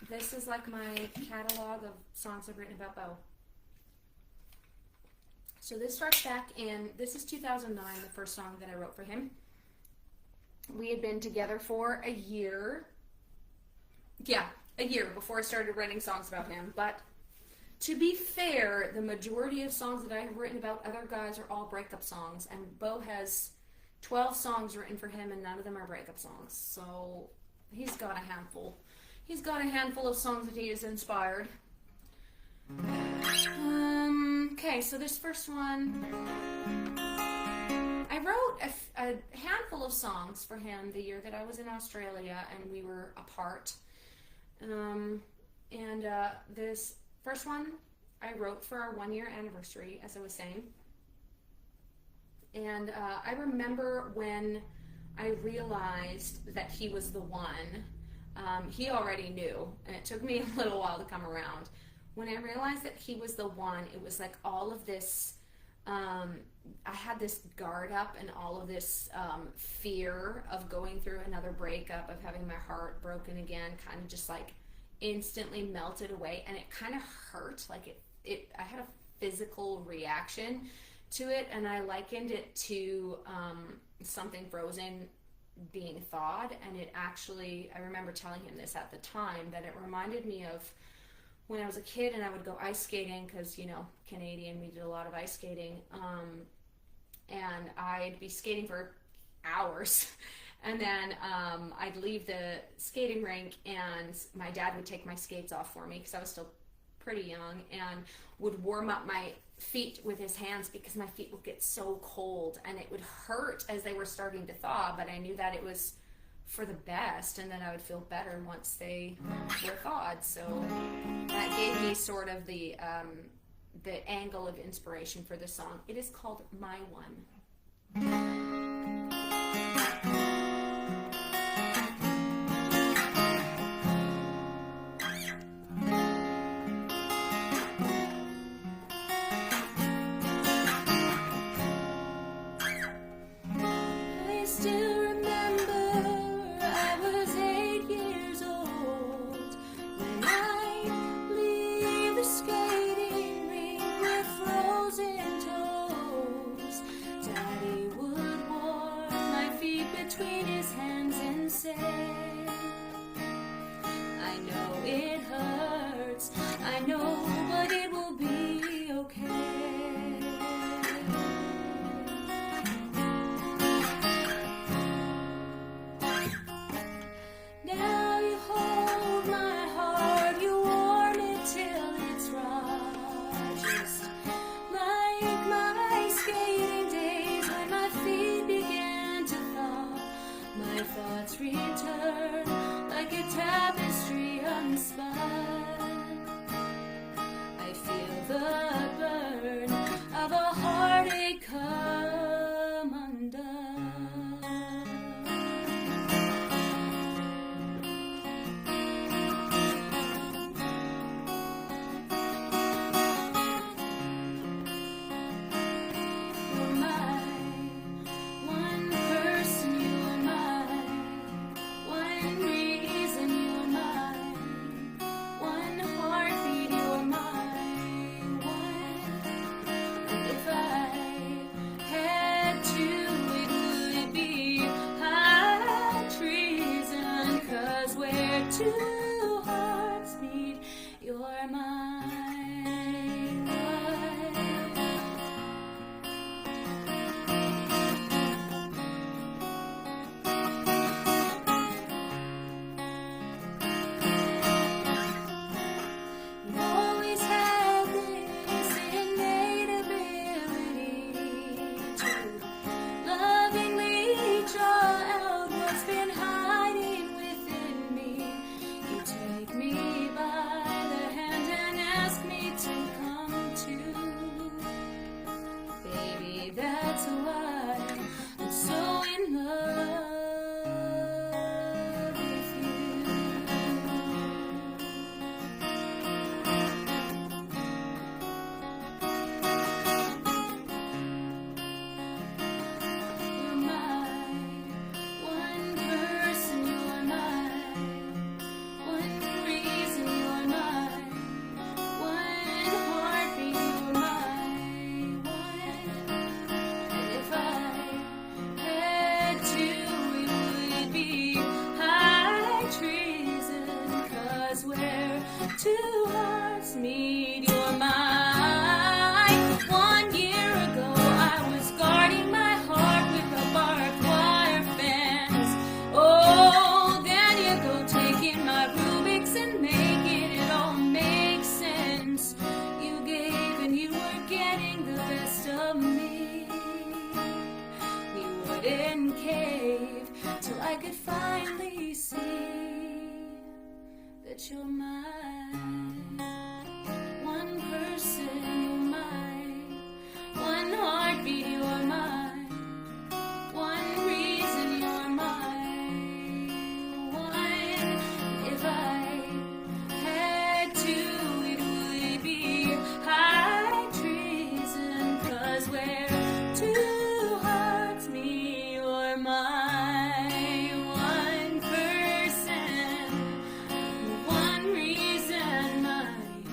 this is like my catalog of songs I've written about Beau. So this starts back in, this is 2009, the first song that I wrote for him. We had been together for a year. Yeah, a year before I started writing songs about him. But to be fair, the majority of songs that I have written about other guys are all breakup songs. And Beau has 12 songs written for him, and none of them are breakup songs. So he's got a handful. He's got a handful of songs that he has inspired. Okay, so this first one, I wrote a handful of songs for him the year that I was in Australia and we were apart. This first one I wrote for our 1-year anniversary, as I was saying. And I remember when I realized that he was the one. He already knew, and it took me a little while to come around. When I realized that he was the one, it was like all of this, I had this guard up and all of this fear of going through another breakup, of having my heart broken again, kind of just like instantly melted away. And it kind of hurt, like I had a physical reaction to it, and I likened it to something frozen being thawed. And it actually, I remember telling him this at the time, that it reminded me of when I was a kid and I would go ice skating, because, you know, Canadian, we did a lot of ice skating, and I'd be skating for hours, and then I'd leave the skating rink and my dad would take my skates off for me, because I was still pretty young, and would warm up my feet with his hands, because my feet would get so cold and it would hurt as they were starting to thaw, but I knew that it was for the best, and then I would feel better once they were thawed. So that gave me sort of the angle of inspiration for the song. It is called My One. Return like a tapestry unspun. I feel the burn of a heartache come undone. You're my one person, you're my one reason, you're mine. One heartbeat, you're mine. One. And if I had to, it would be high treason. 'Cause where two hearts meet, you're mine. You've always had this innate ability to lovingly draw out what's been hiding within me. You take me by the hand 'cause where two hearts meet, you're mine. 1 year ago, I was guarding my heart with a barbed wire fence. Oh, then you go taking my Rubik's and making it all make sense. You gave and you were getting the best of me. We wouldn't cave till I could finally see that you're mine. One person, you're mine. One heartbeat, you're mine. One reason, you're mine. One, if I had to, it would be high treason, 'cause where two hearts meet, you're mine. One person, one reason, mine.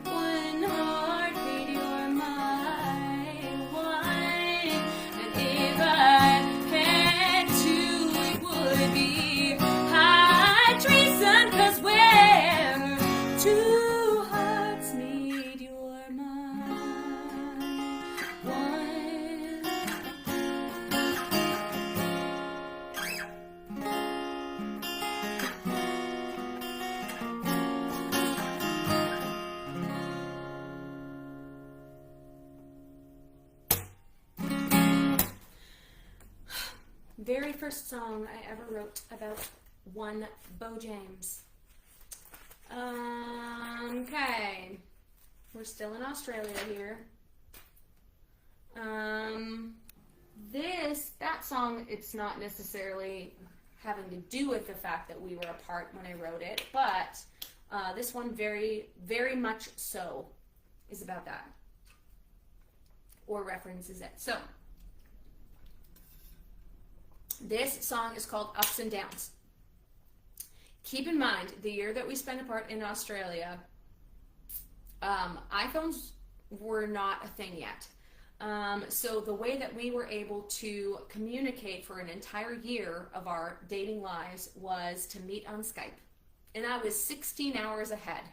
One heartbeat, you're mine. One, and if I had to, it would be high treason, 'cause where two hearts meet, you're mine. One. Very first song I ever wrote about one Beau James. Okay, we're still in Australia here. That song, it's not necessarily having to do with the fact that we were apart when I wrote it, but this one very, very much so is about that, or references it. So, this song is called Ups and Downs. Keep in mind, the year that we spent apart in Australia, iPhones were not a thing yet. So the way that we were able to communicate for an entire year of our dating lives was to meet on Skype. And I was 16 hours ahead.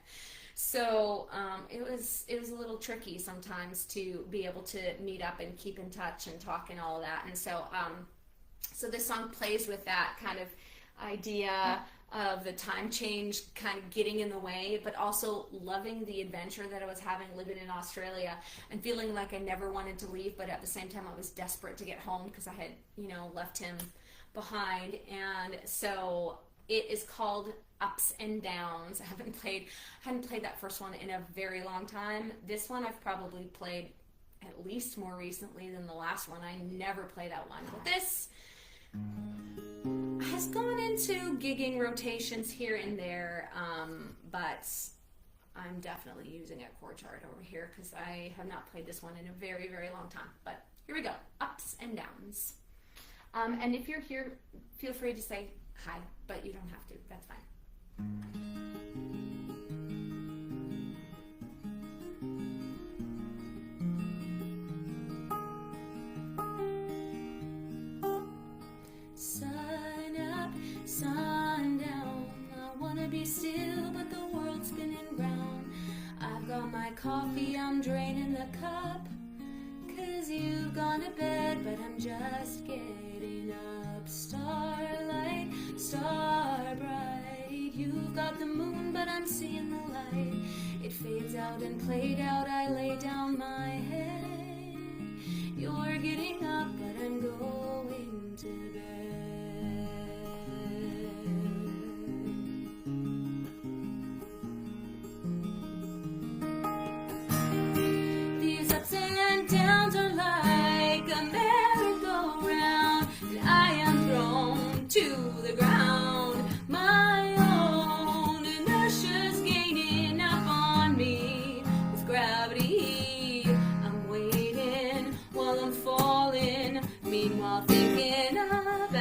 So it was a little tricky sometimes to be able to meet up and keep in touch and talk and all of that. And so so this song plays with that kind of idea of the time change kind of getting in the way, but also loving the adventure that I was having living in Australia and feeling like I never wanted to leave, but at the same time I was desperate to get home because I had, left him behind. And so it is called Ups and Downs. I hadn't played that first one in a very long time. This one I've probably played at least more recently than the last one. I never play that one. But this has gone into gigging rotations here and there, but I'm definitely using a chord chart over here because I have not played this one in a very, very long time. But here we go, Ups and Downs. And if you're here, feel free to say hi, but you don't have to, that's fine. Sun up, sun down, I wanna be still, but the world's spinning round. I've got my coffee, I'm draining the cup, 'cause you've gone to bed, but I'm just getting up. Starlight, star bright, you've got the moon, but I'm seeing the light. It fades out and played out, I lay down my head. You're getting up, but I'm going to bed. These ups and downs are like a merry-go-round, and I am thrown to the ground. My own inertia's gaining up on me with gravity. I'm waiting while I'm falling, meanwhile thinking about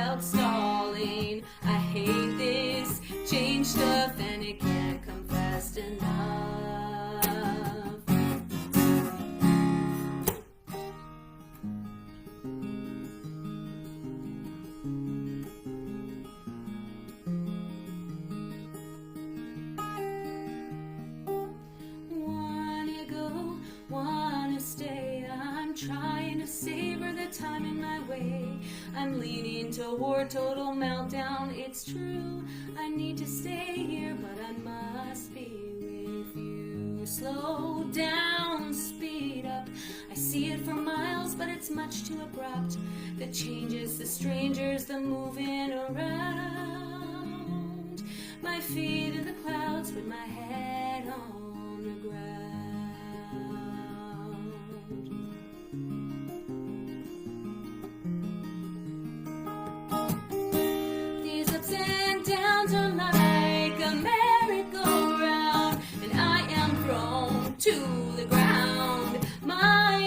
I'm leaning toward total meltdown. It's true, I need to stay here, but I must be with you. Slow down, speed up. I see it for miles, but it's much too abrupt. The changes, the strangers, the moving around. My feet in the clouds, with my head on the ground. These ups and downs are like a merry-go-round, and I am thrown to the ground. My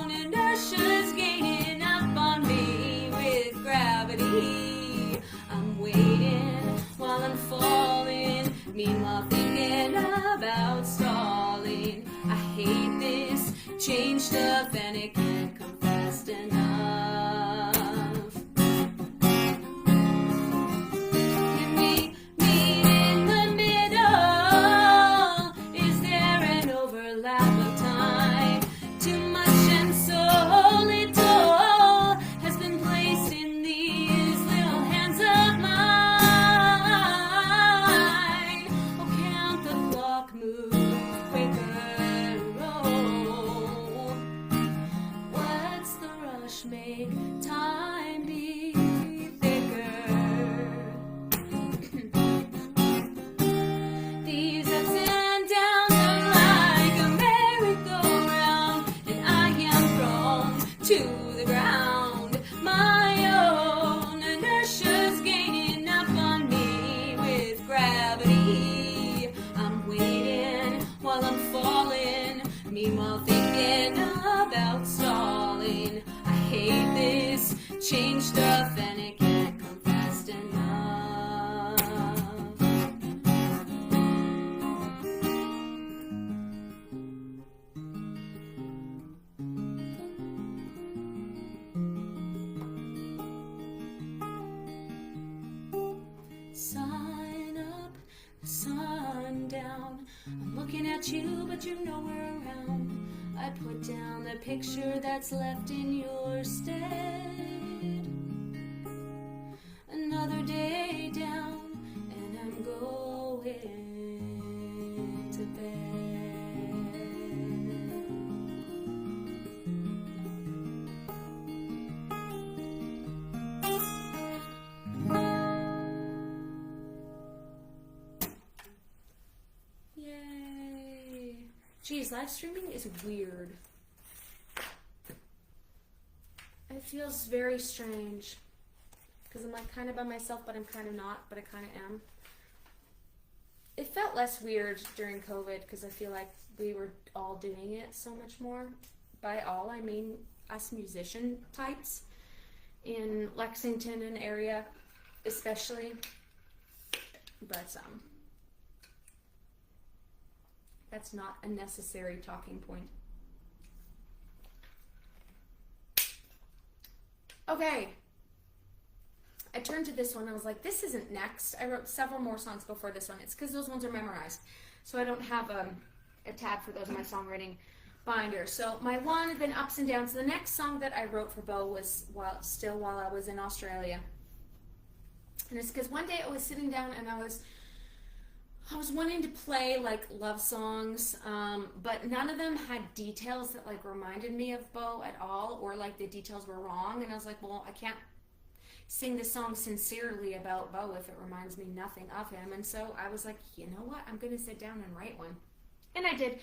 own inertia's gaining up on me with gravity. I'm waiting while I'm falling, meanwhile thinking about stalling. I hate this change stuff, and it can't come fast enough. Can we meet in the middle? Is there an overlap of time? Too much and so little has been placed in these little hands of mine. Oh, can't the clock move quicker? Oh, what's the rush? Make time be thicker. These ups and downs are like a merry-go-round, and I am thrown to the ground. My own inertia's gaining up on me with gravity. I'm waiting while I'm falling, meanwhile thinking about stalling. I hate this change stuff, and it can't come fast enough. Sun up, sun down. I'm looking at you, but you're nowhere around. I put down the picture that's left in your stead. Another day down, and I'm going to bed. Yay! Geez, live streaming is weird. It feels very strange. Because I'm like kind of by myself, but I'm kind of not, but I kind of am. It felt less weird during COVID because I feel like we were all doing it so much more. By all, I mean us musician types in Lexington and area, especially. But that's not a necessary talking point. Okay. I turned to this one. I was like, this isn't next. I wrote several more songs before this one. It's because those ones are memorized. So I don't have a tab for those in my songwriting binder. So my one had been ups and downs. So the next song that I wrote for Beau was while I was in Australia. And it's because one day I was sitting down and I was wanting to play like love songs, but none of them had details that like reminded me of Beau at all, or like the details were wrong. And I was like, well, I can't sing this song sincerely about Beau if it reminds me nothing of him. And so I was like, you know what? I'm going to sit down and write one. And I did.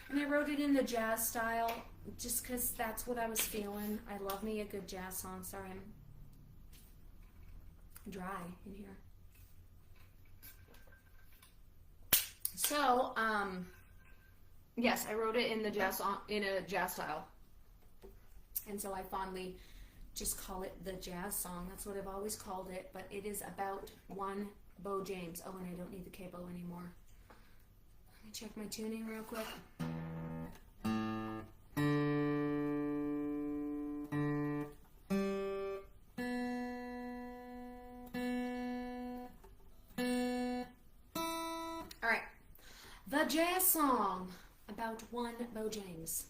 And I wrote it in the jazz style just because that's what I was feeling. I love me a good jazz song. Sorry, I'm dry in here. So, yes, I wrote it in the jazz in a jazz style. And so I fondly just call it the jazz song. That's what I've always called it, but it is about one Beau James. Oh, and I don't need the capo anymore. Let me check my tuning real quick. All right. The jazz song about one Beau James.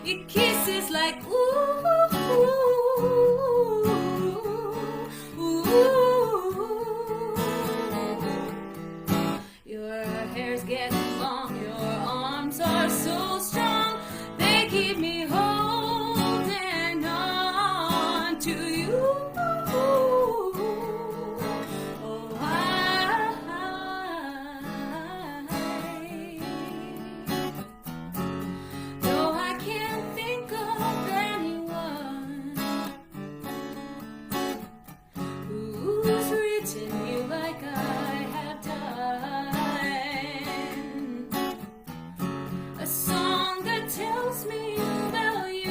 Your kiss is like ooh, ooh, ooh. Your hair's getting long, your arms are so strong, they keep me holding on to you. Oh, though I can't think of anyone who's written you like I have done, a song that tells me about you.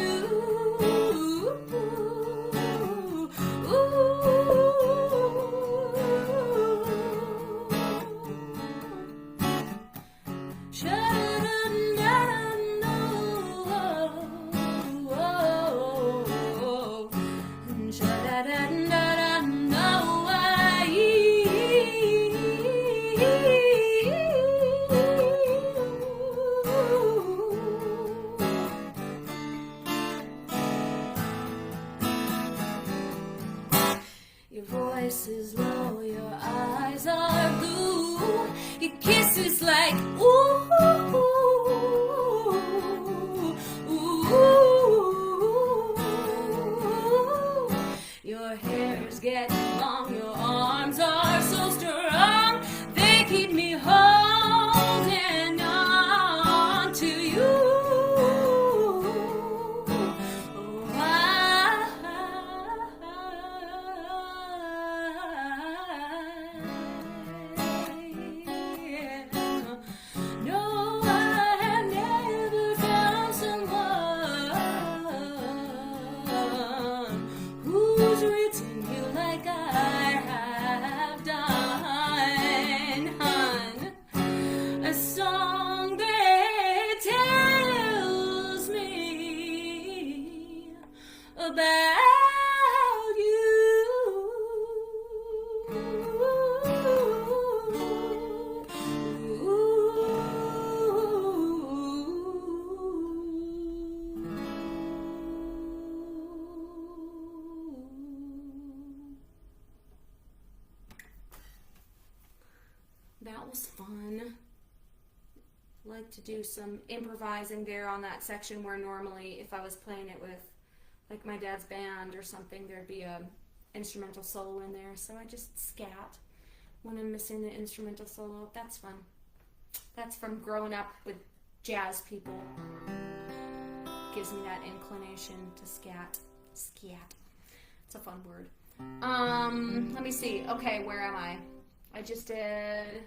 Your voice is low, your eyes are blue, your kiss is like ooh, ooh, ooh. Your hair's getting long, your arms are so strong, they keep me holding on to you. No, I have never found someone who's written you like I have done, hon. A song that tells me about That was fun. Like to do some improvising there on that section where normally if I was playing it with like my dad's band or something, there'd be a instrumental solo in there. So I just scat when I'm missing the instrumental solo. That's fun. That's from growing up with jazz people. Gives me that inclination to scat. Scat. It's a fun word. Let me see. Okay, where am I? I just did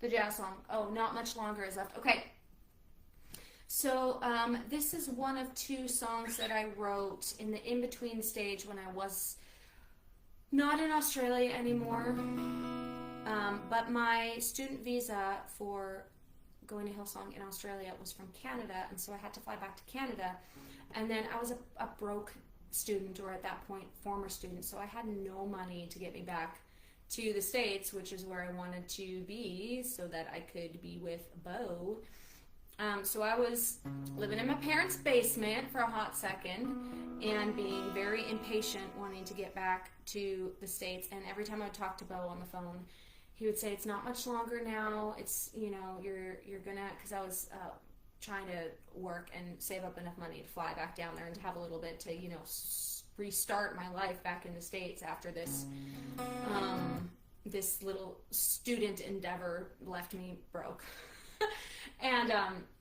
the jazz song. Oh, Not Much Longer is left. Okay. So this is one of two songs that I wrote in the in-between stage when I was not in Australia anymore. But my student visa for going to Hillsong in Australia was from Canada, and so I had to fly back to Canada. And then I was a broke student, or at that point, former student, so I had no money to get me back to the States, which is where I wanted to be so that I could be with Beau. So I was living in my parents' basement for a hot second and being very impatient, wanting to get back to the States. And every time I would talk to Beau on the phone, he would say, it's not much longer now. It's, you're gonna, because I was trying to work and save up enough money to fly back down there and to have a little bit to, restart my life back in the States after this this little student endeavor left me broke. And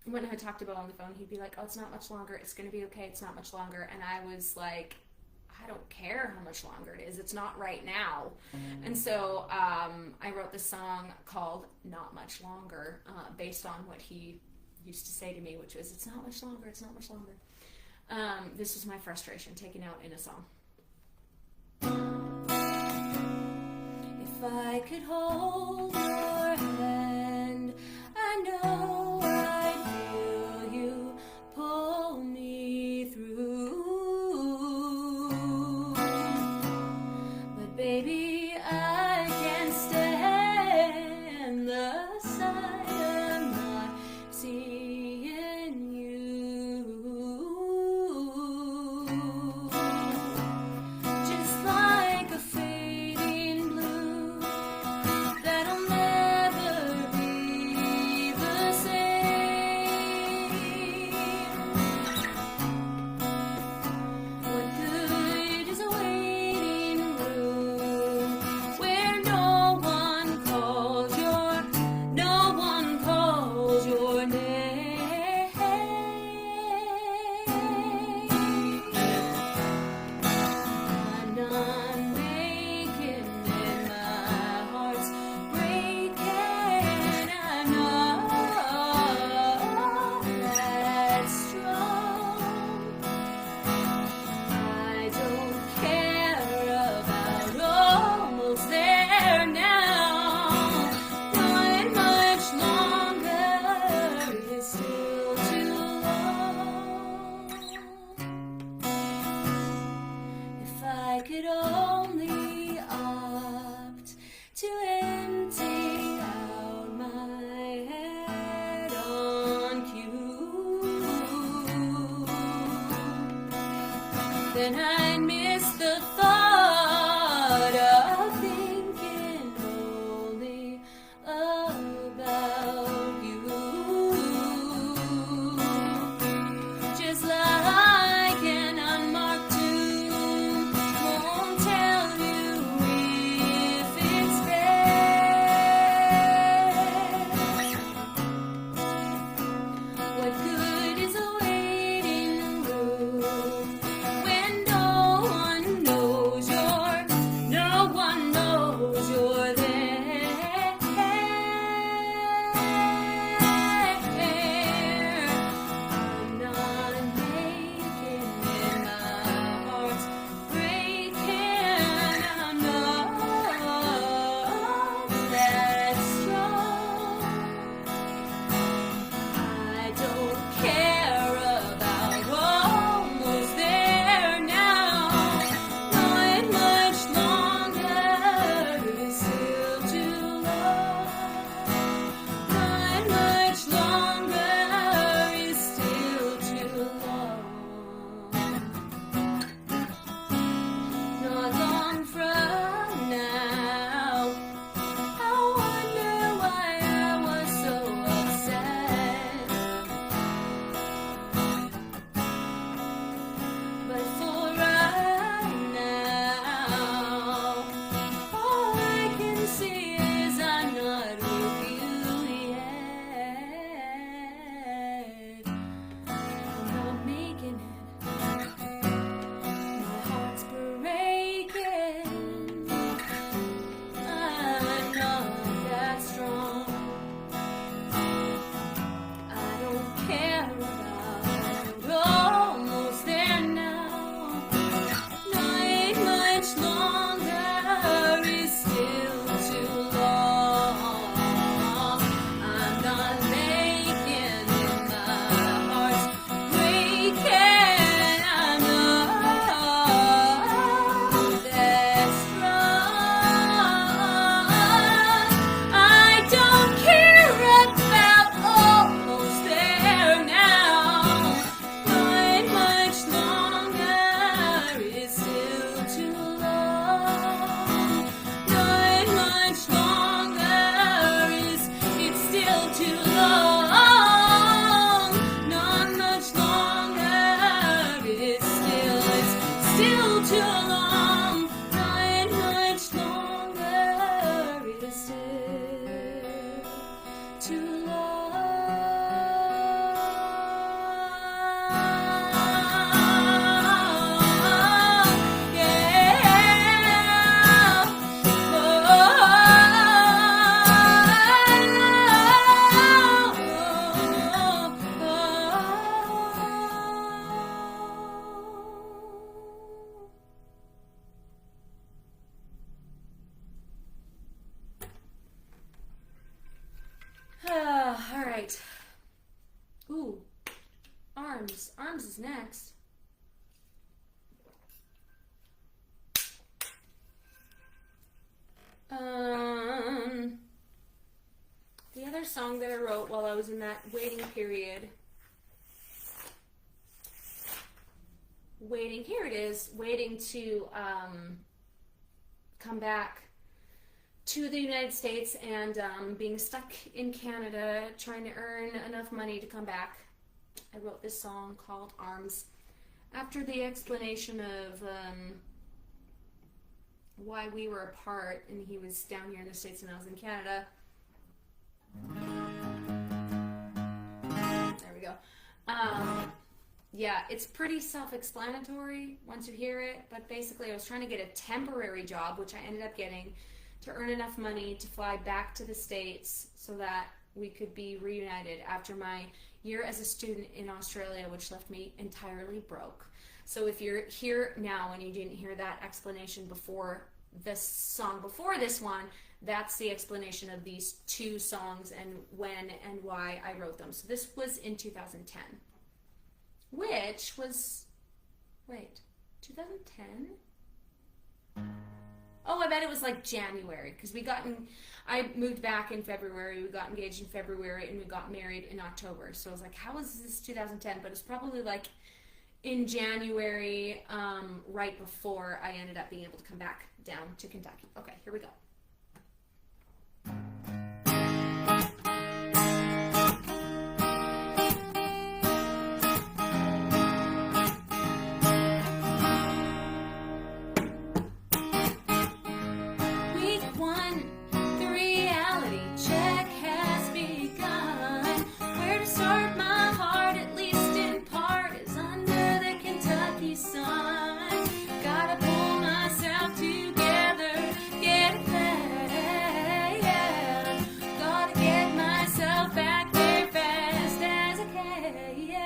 when I talked to Beau on the phone, he'd be like, oh, it's not much longer, it's gonna be okay, it's not much longer. And I was like, I don't care how much longer it is, it's not right now. And so I wrote this song called Not Much Longer, based on what he used to say to me, which was, it's not much longer, it's not much longer. This was my frustration taken out in a song. If I could hold your hand, I know I'd feel you pull me through. But baby, I can't stand the sight of not seeing you. then I miss the thought of thinking only about you. Just like an unmarked tomb won't tell you if it's there. What good is a waiting room when no one knows you're there? I'm not making it, my heart's breaking. I'm not that strong. I don't care about almost there now. Not much longer is still too long. Not much longer is still too long. Not long from now, I wonder why I was so upset. But for right now, all I can see is I'm not with you yet. I'm not making it. My heart's breaking. I'm not that strong. I don't care about almost there now. Not much longer is still too long. I'm not making it. My heart's breaking. I'm not that strong. I don't care about almost there now. Not much longer is still too long. Not much longer is it's still too long. Not much longer is it's still too long. Not much longer is still too long. All right. Ooh, arms. Arms is next. The other song that I wrote while I was in that waiting period. Here it is. Waiting to come back to the United States and being stuck in Canada, trying to earn enough money to come back. I wrote this song called Arms after the explanation of why we were apart, and he was down here in the States and I was in Canada. There we go. Yeah, it's pretty self-explanatory once you hear it, but basically I was trying to get a temporary job, which I ended up getting, to earn enough money to fly back to the States so that we could be reunited after my year as a student in Australia, which left me entirely broke. So if you're here now and you didn't hear that explanation before this song, before this one, that's the explanation of these two songs and when and why I wrote them. So this was in 2010, which was, 2010? Oh, I bet it was like January, because I moved back in February, we got engaged in February, and we got married in October. So I was like, how is this 2010? But it's probably like in January, right before I ended up being able to come back down to Kentucky. Okay, here we go. Week 1, the reality check has begun. Where to start my heart, at least in part, is under the Kentucky sun. Gotta pull myself together, get it back, yeah. Gotta get myself back there fast as I can, yeah.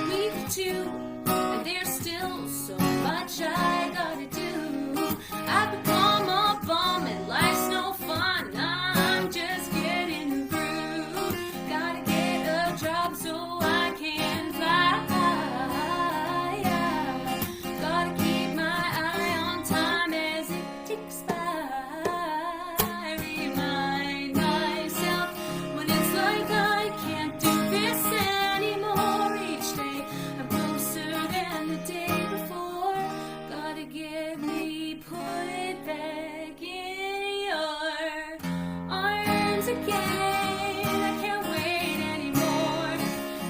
Week 2, and there's still so much I gotta do. I've become a bum and life's no fun. I'm just getting through. Gotta get a job so I can fly. Gotta keep my eye on time as it ticks by. Remind myself when it's like I can't do this anymore. Each day I'm closer than the day before. Gotta get me put back in your arms again. I can't wait anymore.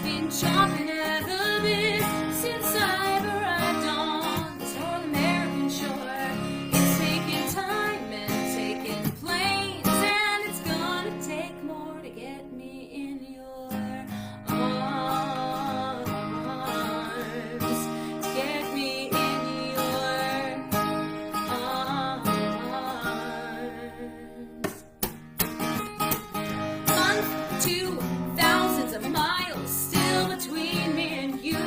Been chomping at the bit since I've arrived on this North American shore. It's taking time and taking planes, and it's gonna take more to get me in your arms. To get me in your arms. Month 2, thousands of miles still between me and you.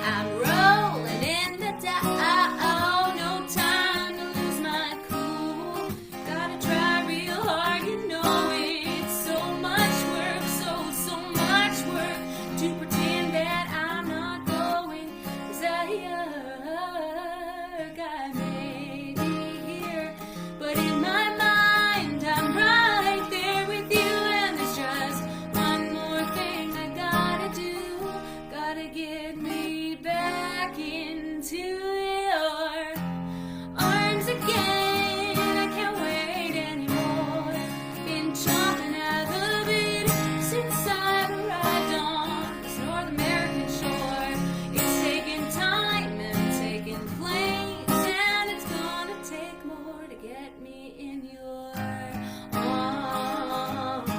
I'm rolling in the dough, no time to lose my cool. Gotta try real hard, you know it's so much work, so much work to pretend that I'm not going. 'Cause I may be here, but in my mind I'm right there with you. And there's just one more thing I gotta do. Gotta get me back into your arms again. I can't wait anymore. Been chomping at the bit since I've arrived on this North American shore. It's taking time and taking planes, and it's gonna take more to get me in your arms.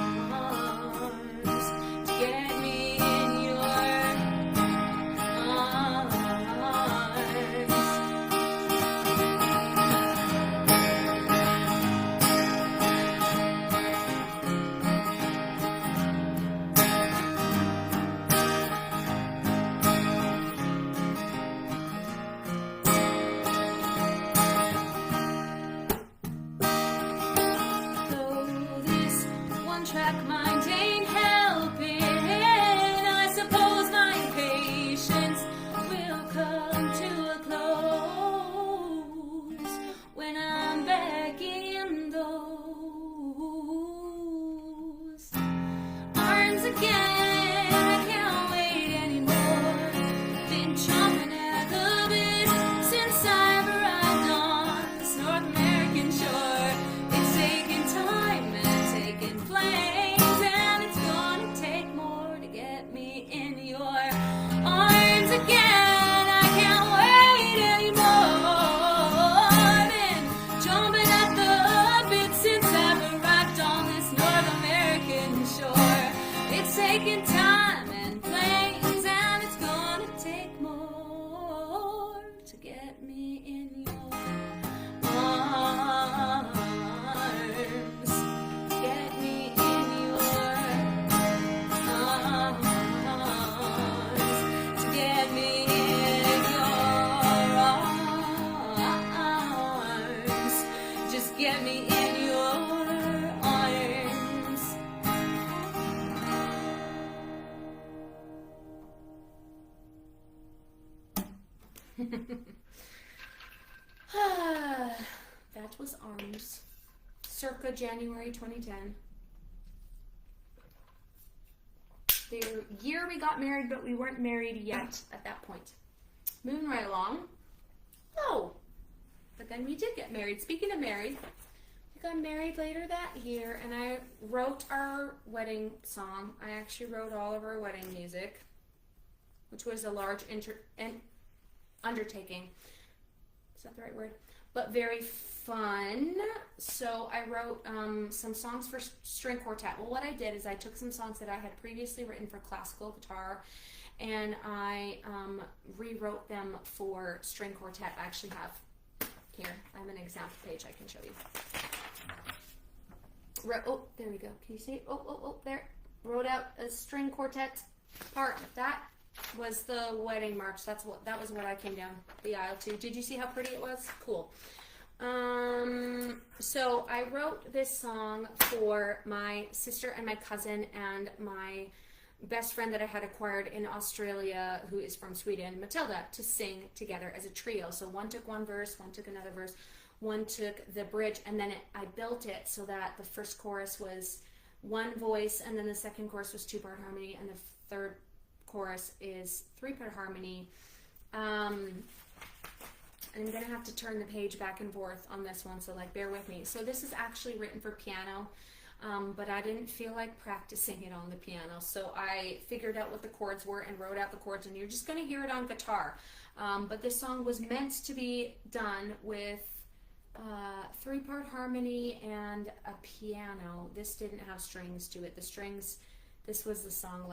To get me in your arms. Though this one-track mind ain't helping, I suppose my patience will come to a close when I'm back in those arms again. I can't wait anymore. Been chomping at the bit since I've arrived on this North American shore. It's taking time and taking planes, and it's gonna take more to get me in your arms again. I can't wait anymore. Been chomping at the bit since I've arrived on this North American shore. It's taking time and planes, and it's gonna take more to get me in your arms. Get me in your arms. To get me in your arms. Just get me in your arms. That was Arms, circa January 2010. The year we got married, but we weren't married yet at that point. Moving right along. Oh, but then we did get married. Speaking of married, we got married later that year, and I wrote our wedding song. I actually wrote all of our wedding music, which was a large undertaking. Is that the right word? But very fun. So I wrote some songs for string quartet. Well, what I did is I took some songs that I had previously written for classical guitar, and I rewrote them for string quartet. I actually have here. I have an example page I can show you. Oh, there we go. Can you see it? Oh, there. Wrote out a string quartet part. That was the wedding march. That was what I came down the aisle to. Did you see how pretty it was? Cool. So I wrote this song for my sister and my cousin and my best friend that I had acquired in Australia, who is from Sweden, Matilda, to sing together as a trio. So one took one verse, one took another verse, one took the bridge, and then I built it so that the first chorus was one voice, and then the second chorus was two-part harmony, and the third chorus is three-part harmony. I'm going to have to turn the page back and forth on this one, so bear with me. So this is actually written for piano, but I didn't feel like practicing it on the piano, so I figured out what the chords were and wrote out the chords, and you're just going to hear it on guitar. But this song was meant to be done with three-part harmony and a piano. This didn't have strings to it. The strings, this was the song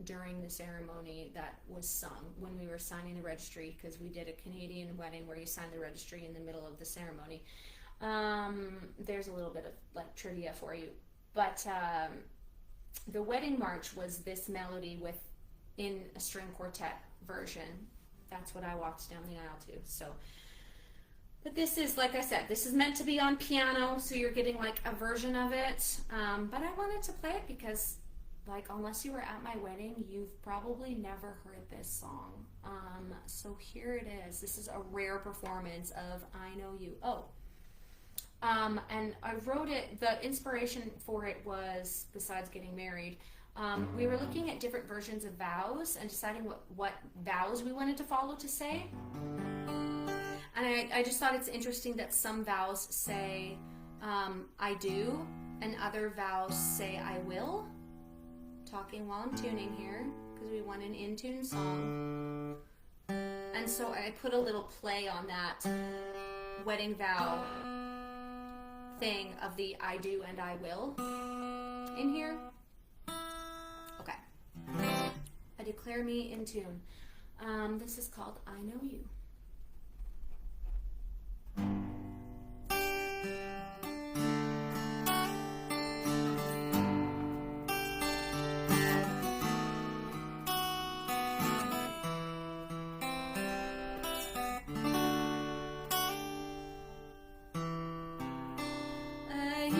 during the ceremony that was sung when we were signing the registry, because we did a Canadian wedding where you sign the registry in the middle of the ceremony. There's a little bit of trivia for you, but the wedding march was this melody in a string quartet version. That's what I walked down the aisle to. So, but this is, like I said, this is meant to be on piano, so you're getting a version of it. But I wanted to play it because, unless you were at my wedding, you've probably never heard this song. So here it is. This is a rare performance of I Know You. And I wrote it, the inspiration for it was, besides getting married, we were looking at different versions of vows and deciding what vows we wanted to follow to say. And I just thought it's interesting that some vows say I do, and other vows say I will. Talking while I'm tuning here, because we want an in-tune song. And so I put a little play on that wedding vow thing of the I do and I will in here. Okay. I declare me in tune. This is called I Know You.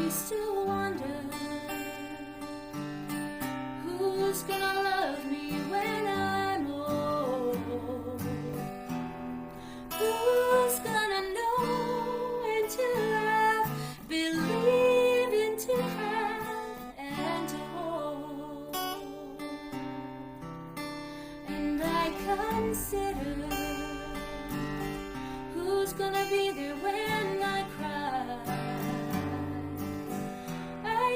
Still wonder who's gonna love me when I'm old. Who's gonna know until I believe in to have and to hold. And I consider who's gonna be there when I cry. I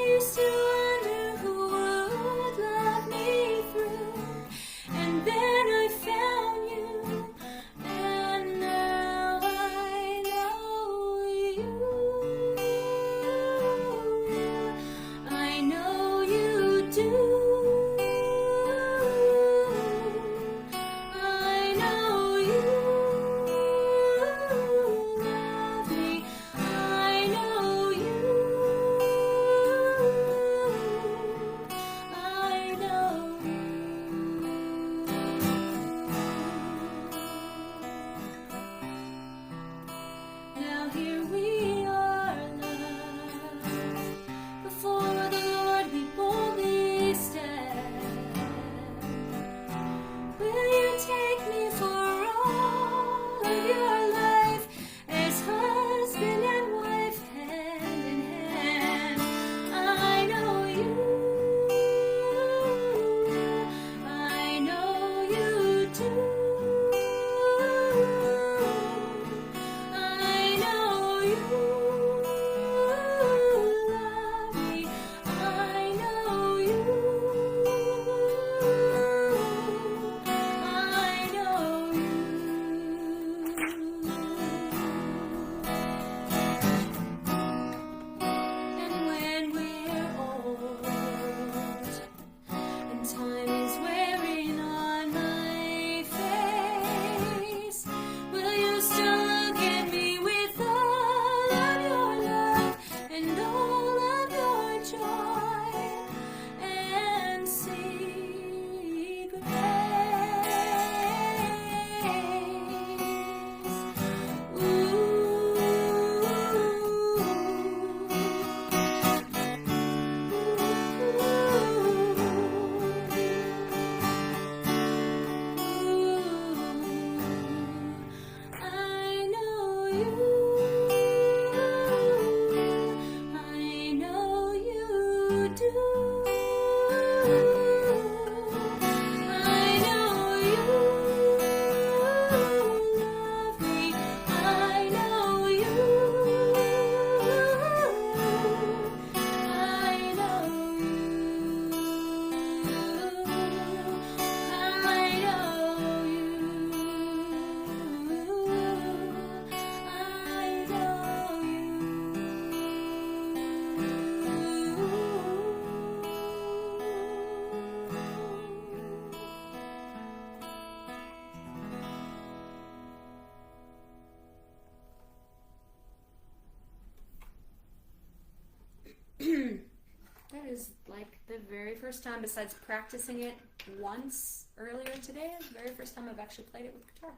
That is like the very first time, besides practicing it once earlier today, the very first time I've actually played it with guitar.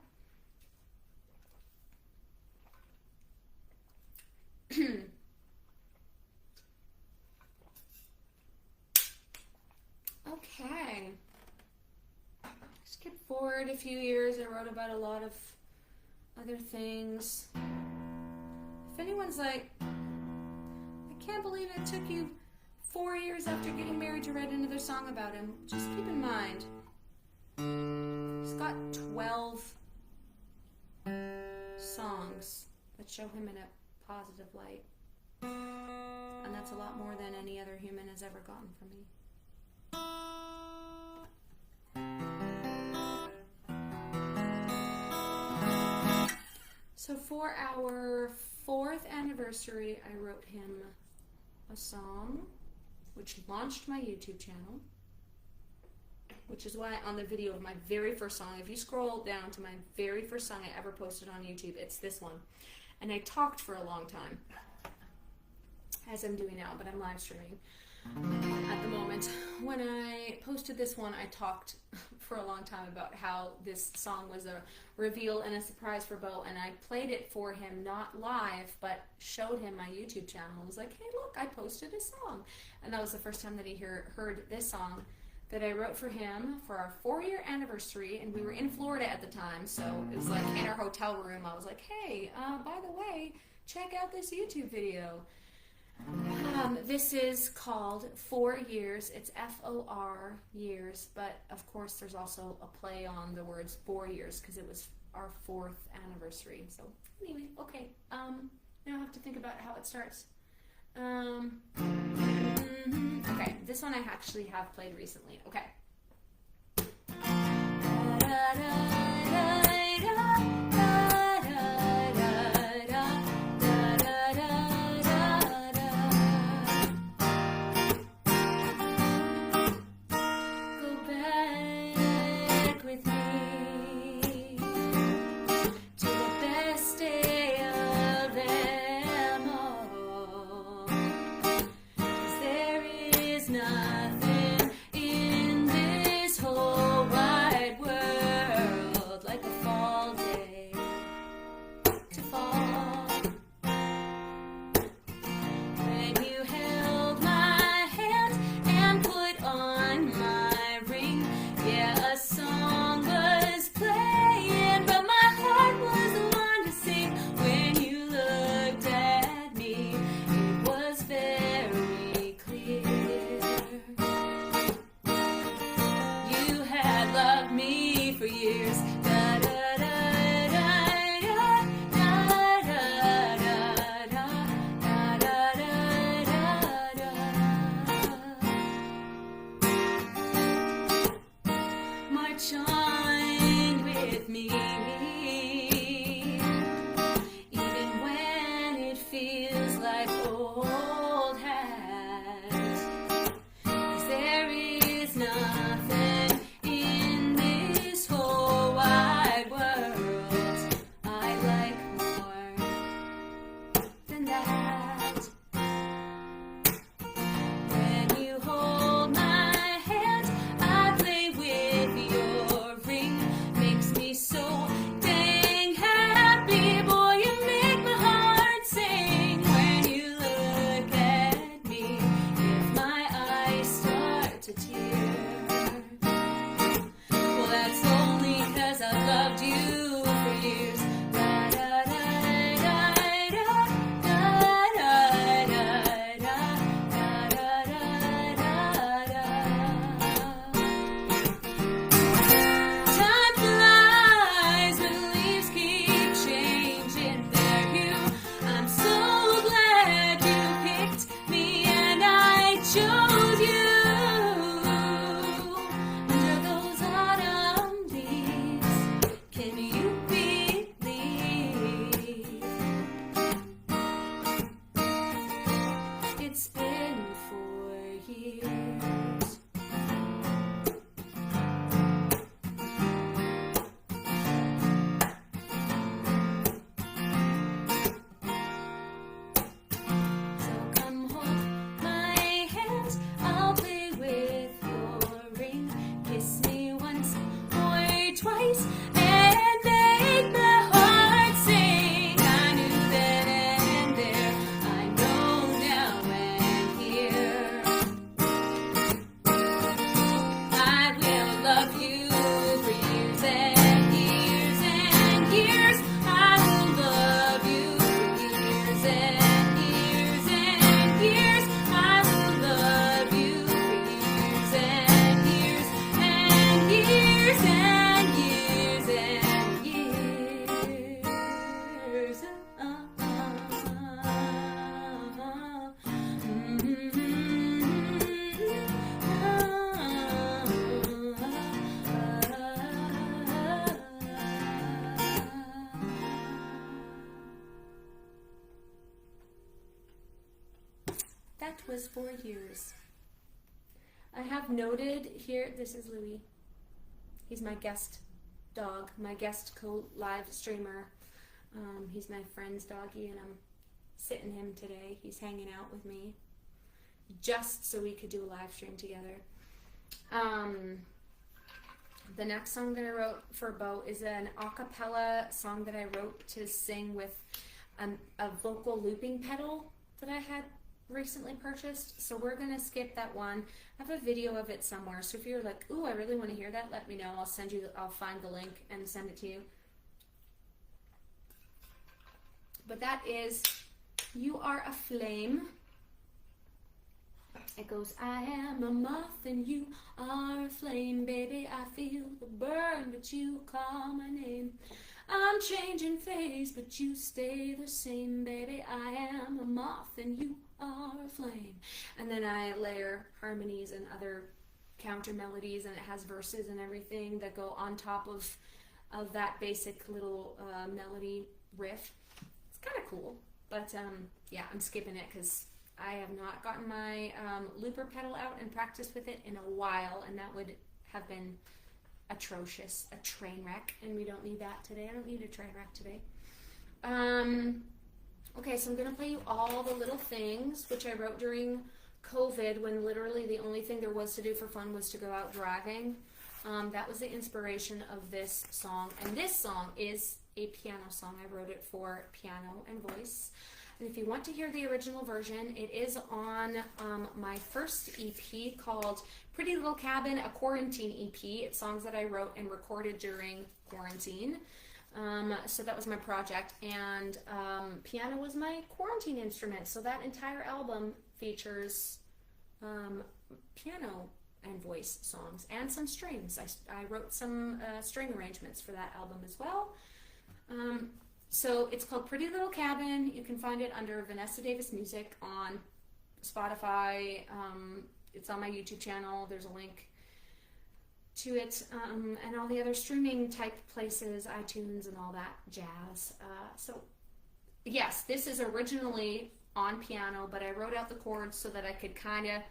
Okay. Skip forward a few years. I wrote about a lot of other things. If anyone's like, I can't believe it took you 4 years after getting married to write another song about him, just keep in mind, he's got 12 songs that show him in a positive light. And that's a lot more than any other human has ever gotten from me. So for our 4th anniversary, I wrote him a song which launched my YouTube channel, which is why on the video of my very first song, if you scroll down to my very first song I ever posted on YouTube, it's this one. And I talked for a long time, as I'm doing now, but I'm live streaming at the moment. When I posted this one, I talked for a long time about how this song was a reveal and a surprise for Beau, and I played it for him, not live, but showed him my YouTube channel and was like, hey look, I posted a song. And that was the first time that he heard this song that I wrote for him for our 4-year anniversary, and we were in Florida at the time, so it was like in our hotel room. I was like, hey, by the way, check out this YouTube video. This is called 4 Years. It's F-O-R years, but of course there's also a play on the words 4 years because it was our 4th anniversary. So anyway, okay, now I have to think about how it starts. Okay, this one I actually have played recently. Okay. Nothing in this whole wide world that was 4 years. I have noted here, this is Louis. He's my guest dog, my guest co-live streamer. He's my friend's doggy, and I'm sitting him today. He's hanging out with me just so we could do a live stream together. The next song that I wrote for Beau is an a cappella song that I wrote to sing with a vocal looping pedal that I had recently purchased. So we're gonna skip that one. I have a video of it somewhere. So if you're like, ooh, I really want to hear that, let me know. I'll find the link and send it to you. But that is You Are a Flame. It goes, I am a moth and you are a flame, baby. I feel the burn, but you call my name. I'm changing phase, but you stay the same, baby. I am a moth and you are a flame. And then I layer harmonies and other counter melodies, and it has verses and everything that go on top of that basic little melody riff. It's kind of cool, but yeah, I'm skipping it because I have not gotten my looper pedal out and practiced with it in a while, and that would have been atrocious, a train wreck, and we don't need that today. I don't need a train wreck today. Okay, so I'm going to play you All the Little Things, which I wrote during COVID when literally the only thing there was to do for fun was to go out driving. That was the inspiration of this song, and this song is a piano song. I wrote it for piano and voice. And if you want to hear the original version, it is on my first EP called Pretty Little Cabin, a quarantine EP. It's songs that I wrote and recorded during quarantine. So that was my project, and piano was my quarantine instrument. So that entire album features piano and voice songs and some strings. I wrote some string arrangements for that album as well. So it's called Pretty Little Cabin. You can find it under Vanessa Davis Music on Spotify. It's on my YouTube channel. There's a link to it, and all the other streaming type places, iTunes and all that jazz. So yes, this is originally on piano, but I wrote out the chords so that I could kind of,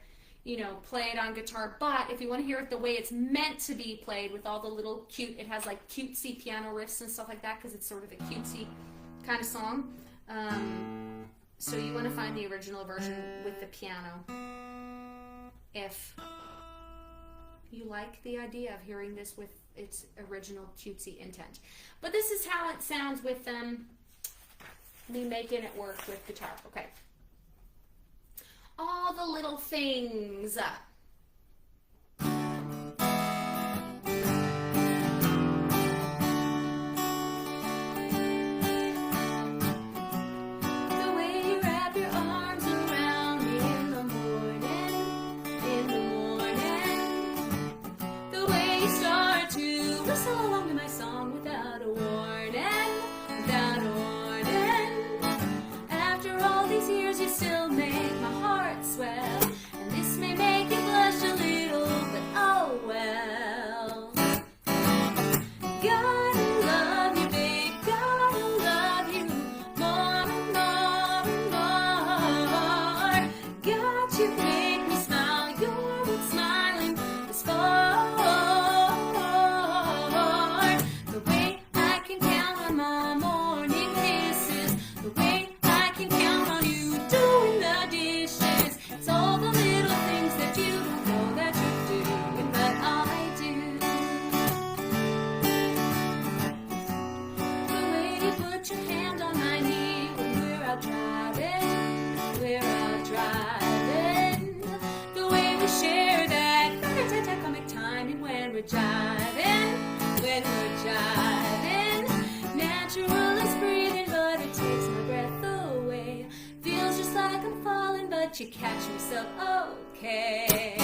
play it on guitar. But if you want to hear it the way it's meant to be played, with all the little it has like cutesy piano riffs and stuff like that, because it's sort of a cutesy kind of song. So you want to find the original version with the piano if you like the idea of hearing this with its original cutesy intent. But this is how it sounds with me making it work with guitar. Okay. All the little things. You catch yourself, okay.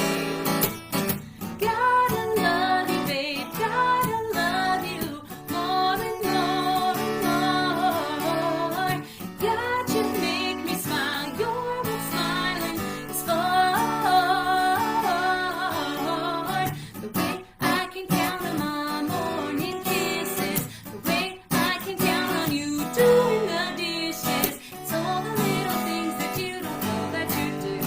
Gotta love you, babe. Gotta love you more and more and more. God, you make me smile. You're what smiling is for. The way I can count on my morning kisses. The way I can count on you doing the dishes. It's all the little things that you don't know that you do.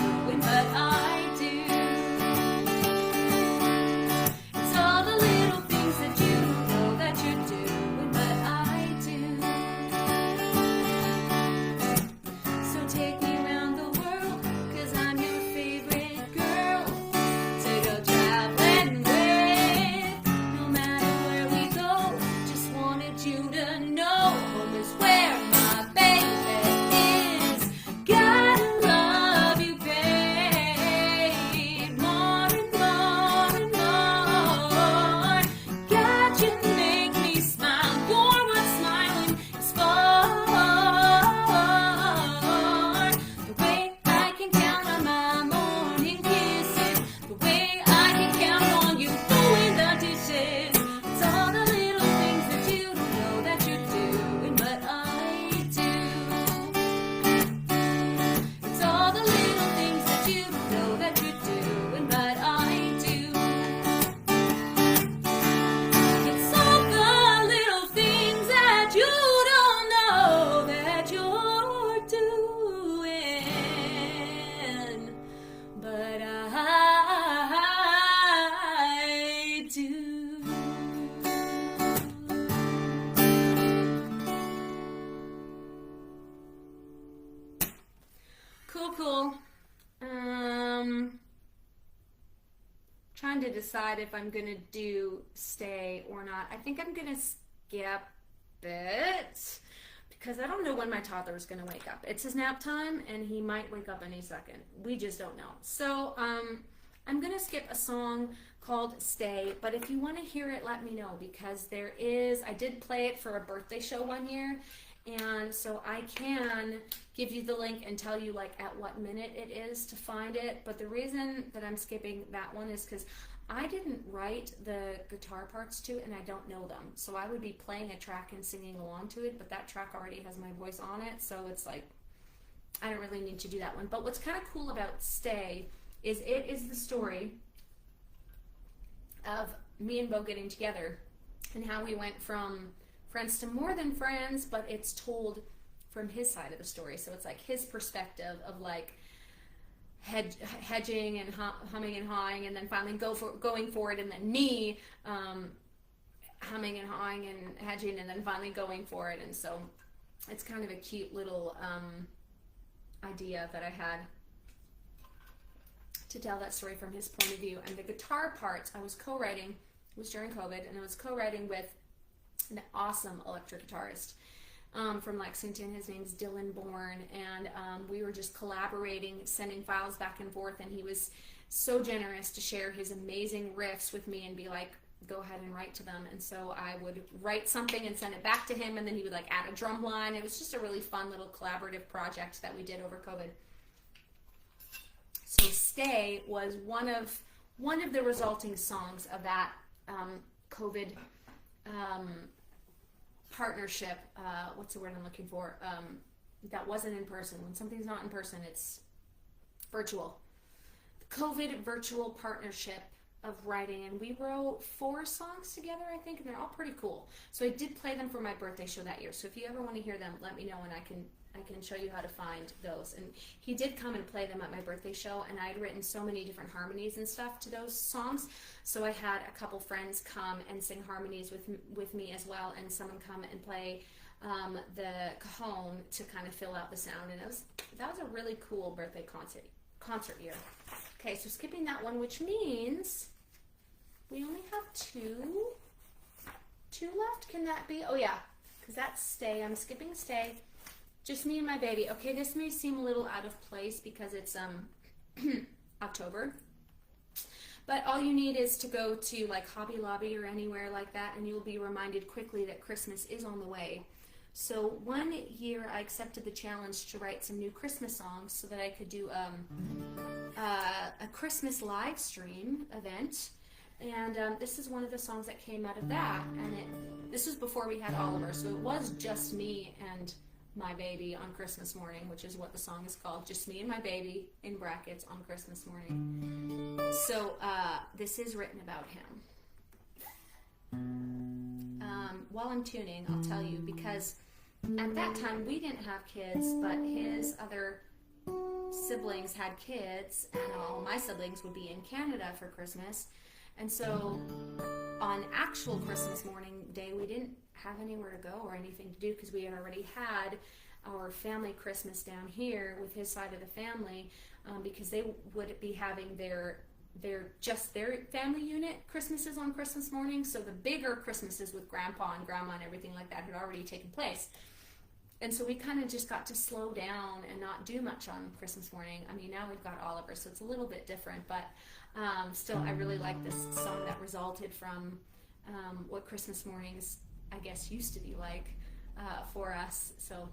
so cool. Trying to decide if I'm gonna do stay or not. I think I'm gonna skip it because I don't know when my toddler is gonna wake up. It's his nap time and he might wake up any second. We just don't know. So I'm gonna skip a song called Stay, but if you want to hear it, let me know, because I did play it for a birthday show one year, and so I can give you the link and tell you like at what minute it is to find it. But the reason that I'm skipping that one is because I didn't write the guitar parts to it and I don't know them. So I would be playing a track and singing along to it, but that track already has my voice on it, so it's like I don't really need to do that one. But what's kind of cool about Stay is it is the story of me and Beau getting together and how we went from friends to more than friends, but it's told from his side of the story. So it's like his perspective of like hedging and humming and hawing, and then finally going for it, and then me humming and hawing and hedging, and then finally going for it. And so it's kind of a cute little idea that I had to tell that story from his point of view. And the guitar parts I was co-writing, it was during COVID, and I was co-writing with an awesome electric guitarist from Lexington. His name's Dylan Bourne, and we were just collaborating, sending files back and forth, and he was so generous to share his amazing riffs with me and be like, go ahead and write to them. And so I would write something and send it back to him, and then he would like add a drum line. It was just a really fun little collaborative project that we did over COVID. So Stay was one of the resulting songs of that COVID partnership. What's the word I'm looking for? That wasn't in person. When something's not in person, it's virtual. The COVID virtual partnership of writing, and we wrote 4 songs together, I think, and they're all pretty cool. So I did play them for my birthday show that year. So if you ever want to hear them, let me know, and I can show you how to find those. And he did come and play them at my birthday show, and I had written so many different harmonies and stuff to those songs. So I had a couple friends come and sing harmonies with me as well, and someone come and play the cajon to kind of fill out the sound. And that was a really cool birthday concert year. Okay, so skipping that one, which means we only have two left. Can that be? Oh yeah, because that's Stay. I'm skipping Stay. Just Me and My Baby. Okay, this may seem a little out of place because it's October. But all you need is to go to like Hobby Lobby or anywhere like that, and you'll be reminded quickly that Christmas is on the way. So one year I accepted the challenge to write some new Christmas songs so that I could do a Christmas live stream event. And this is one of the songs that came out of that. And this was before we had Oliver, so it was just me and my baby on Christmas morning, which is what the song is called. Just Me and My Baby, in brackets, on Christmas morning. So this is written about him. While I'm tuning, I'll tell you, because at that time we didn't have kids, but his other siblings had kids, and all my siblings would be in Canada for Christmas. And so on actual Christmas morning day, we didn't have anywhere to go or anything to do because we had already had our family Christmas down here with his side of the family, because they would be having their family unit Christmases on Christmas morning. So the bigger Christmases with grandpa and grandma and everything like that had already taken place. And so we kind of just got to slow down and not do much on Christmas morning. I mean, now we've got Oliver, so it's a little bit different, but still, I really like this song that resulted from what Christmas mornings, I guess, used to be like for us. So,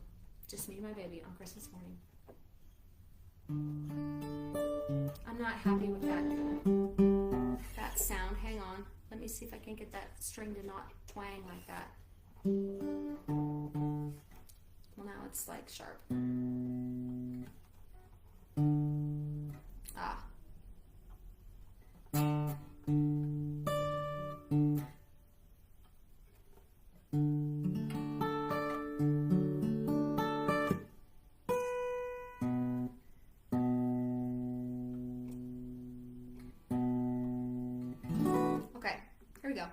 Just Me and My Baby on Christmas morning. I'm not happy with that sound. Hang on. Let me see if I can get that string to not twang like that. Well, now it's like sharp. Ah. Okay, here we go.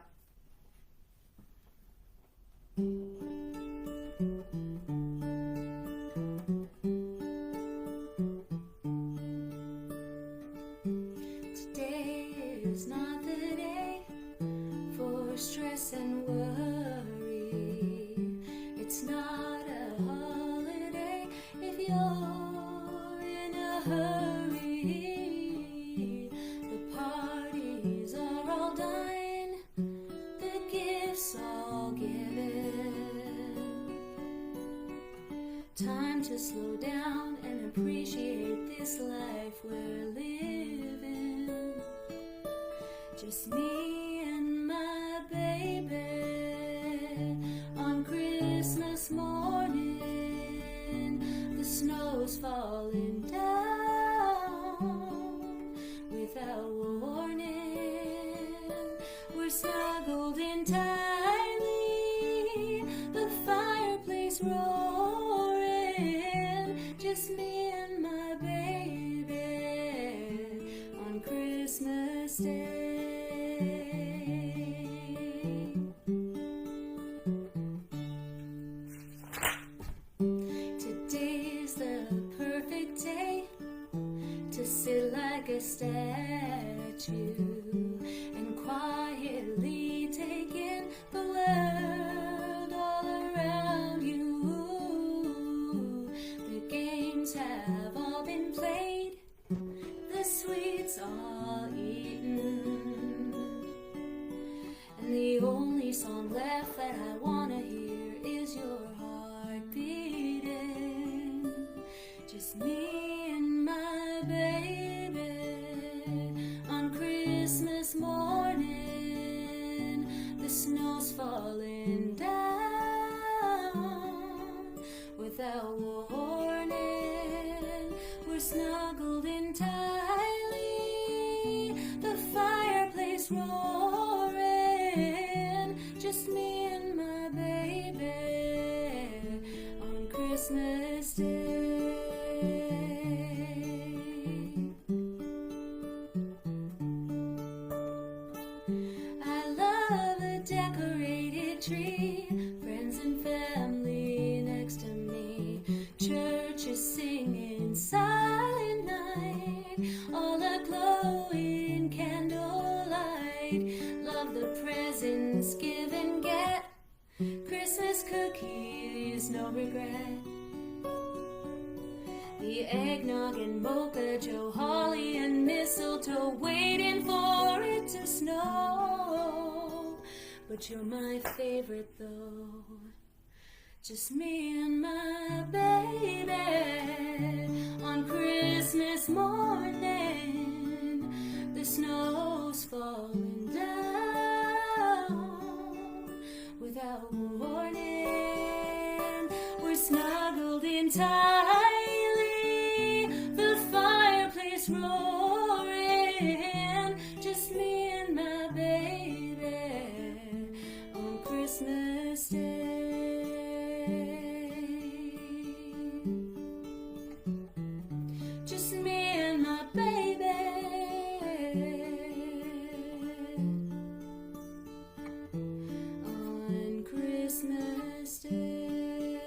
Time to slow down and appreciate this life we're living. Just me and my baby on Christmas morning. The snow's falling down without warning. We're snuggled in tightly, the fireplace roaring. Just me and my baby on Christmas Day. Today's the perfect day to sit like a statue and quietly take in the world all around you. The games have all been played, the sweets all eaten, and the only song left that I wanna hear is your heart beating. Just me and my baby on Christmas morning. The snow's falling down without warning. We're snuggled in tightly, the fireplace roaring. Just me and my baby on Christmas Day. I love a decorated tree, friends and family next to me. Church is singing silent night, all aglow in candlelight. Love the presents give and get, Christmas cookies, no regret. The eggnog and mocha joe, holly and mistletoe, waiting for it to snow. But you're my favorite though. Just me and my baby on Christmas morning. The snow's falling down without warning. We're snuggled in tightly, the fireplace roaring. Just me and my baby on Christmas Day. Just me and my baby on Christmas Day.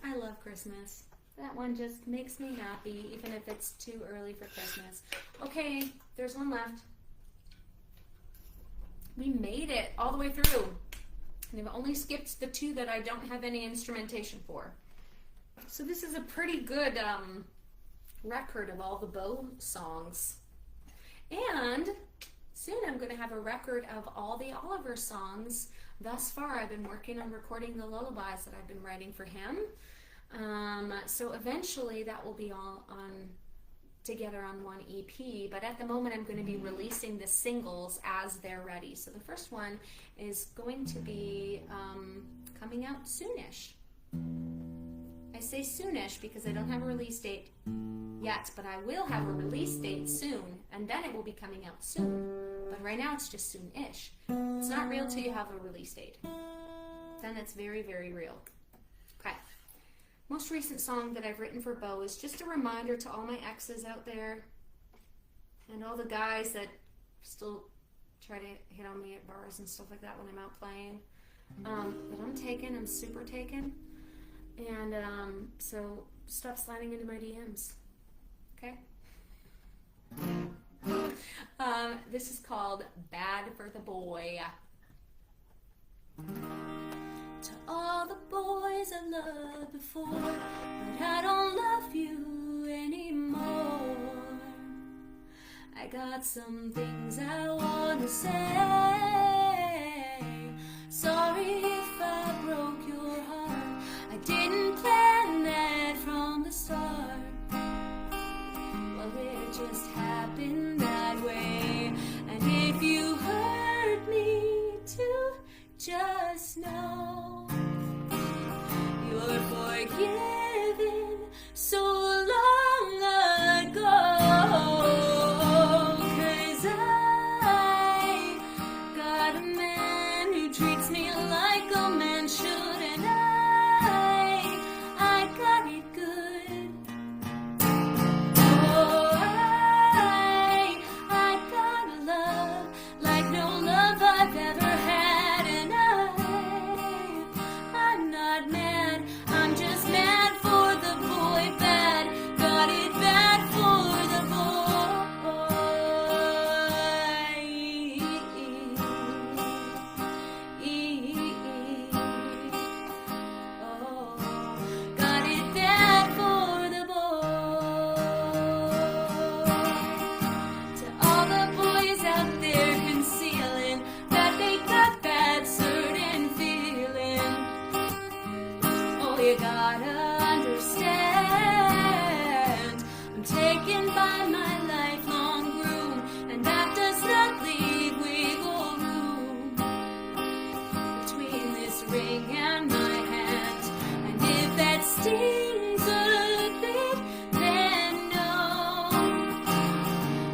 I love Christmas. That one just makes me happy, even if it's too early for Christmas. Okay, there's one left. We made it all the way through. And I've only skipped the two that I don't have any instrumentation for. So this is a pretty good record of all the Beau songs. And soon I'm going to have a record of all the Oliver songs. Thus far, I've been working on recording the lullabies that I've been writing for him. So eventually that will be all on together on one EP, but at the moment I'm going to be releasing the singles as they're ready. So the first one is going to be coming out soonish. I say soonish because I don't have a release date yet, but I will have a release date soon, and then it will be coming out soon. But right now it's just soon-ish. It's not real till you have a release date. Then it's very, very real. Okay. Most recent song that I've written for Beau is just a reminder to all my exes out there and all the guys that still try to hit on me at bars and stuff like that when I'm out playing. But I'm taken, I'm super taken. And so stop sliding into my DMs. Okay? This is called Bad for the Boy. To all the boys I loved before, but I don't love you anymore. I got some things I wanna say. Sorry if I broke your heart. I didn't plan that from the start. Well, it just happened that way. And if you hurt me too, just know you're forgiven so long ago. 'Cause I got a man who treats me like a man should, and I got it good. Oh, I got a love like no love I've ever had, and I'm not mad, I'm just mad for the boy bad. Got it bad for the got it bad for the boy. To all the boys out there concealing that they got that certain feeling, oh, you gotta understand, I'm taken by my lifelong groom, and that does not leave wiggle room between this ring and my hand. And if that stings a bit, then no,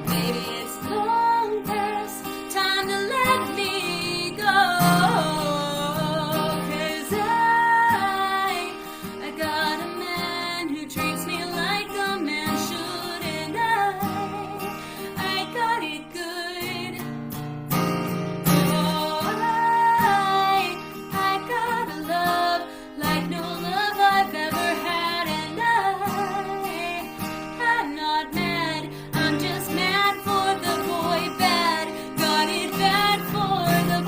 maybe it's long past time to let me go. 'Cause I got a man who treats me like a man should, and I got it good. Oh, I got a love like no love I've ever had, and I'm not mad, I'm just mad for the boy bad. Got it bad for the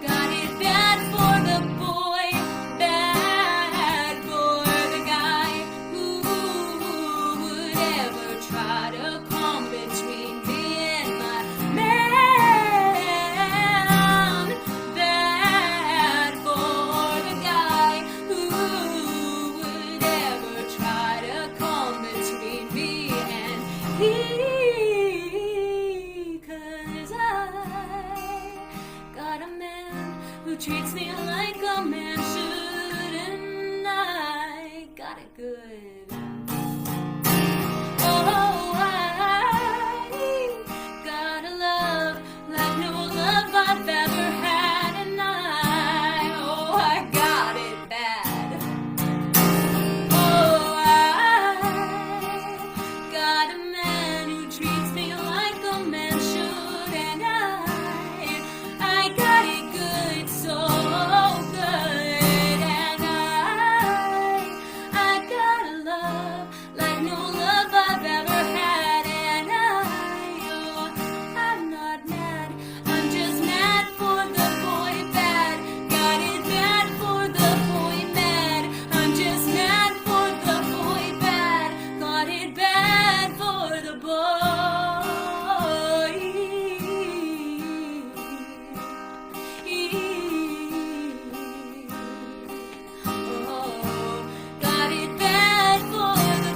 got it bad for the boy, bad for the guy who would ever try to come between me and my man. Bad for the guy who would ever try to come between me and he. 'Cause I got a man who treats me like a man should, and I got it good. Oh, I got a love like no love I've ever had, and I got it bad. Oh, I got a man who treats me like a man should, and I got it good, so good, and I got a love like no love I've ever had, and I'm not mad, I'm just mad for the boy bad. Got it bad for the boy mad, I'm just mad for the boy bad. Got it bad for the boy. Oh, got it bad for the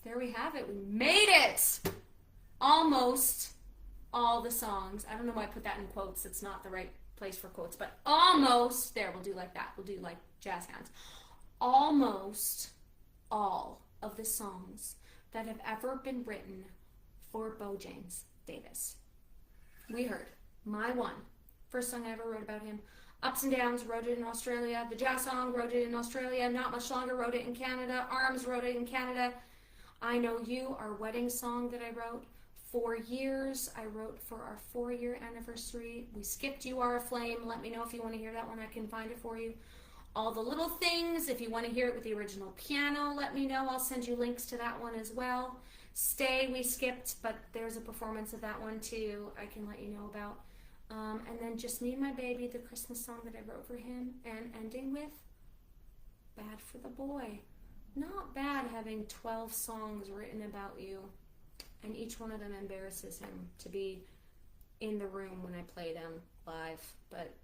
There we have it. We made it! Almost all the songs. I don't know why I put that in quotes. It's not the right place for quotes, but almost. There, we'll do like that. We'll do like jazz hands. Almost all of the songs that have ever been written for Beau James Davis. We heard My One, first song I ever wrote about him. Ups and Downs, wrote it in Australia. The Jazz Song, wrote it in Australia. Not Much Longer, wrote it in Canada. Arms, wrote it in Canada. I Know You, our wedding song that I wrote. 4 years, I wrote for our 4-year anniversary. We skipped You Are a Flame. Let me know if you want to hear that one. I can find it for you. All the Little Things, if you want to hear it with the original piano, let me know. I'll send you links to that one as well. Stay, we skipped, but there's a performance of that one too I can let you know about. And then Just Me and My Baby, the Christmas song that I wrote for him, and ending with Bad for the Boy. Not bad having 12 songs written about you, and each one of them embarrasses him to be in the room when I play them live, but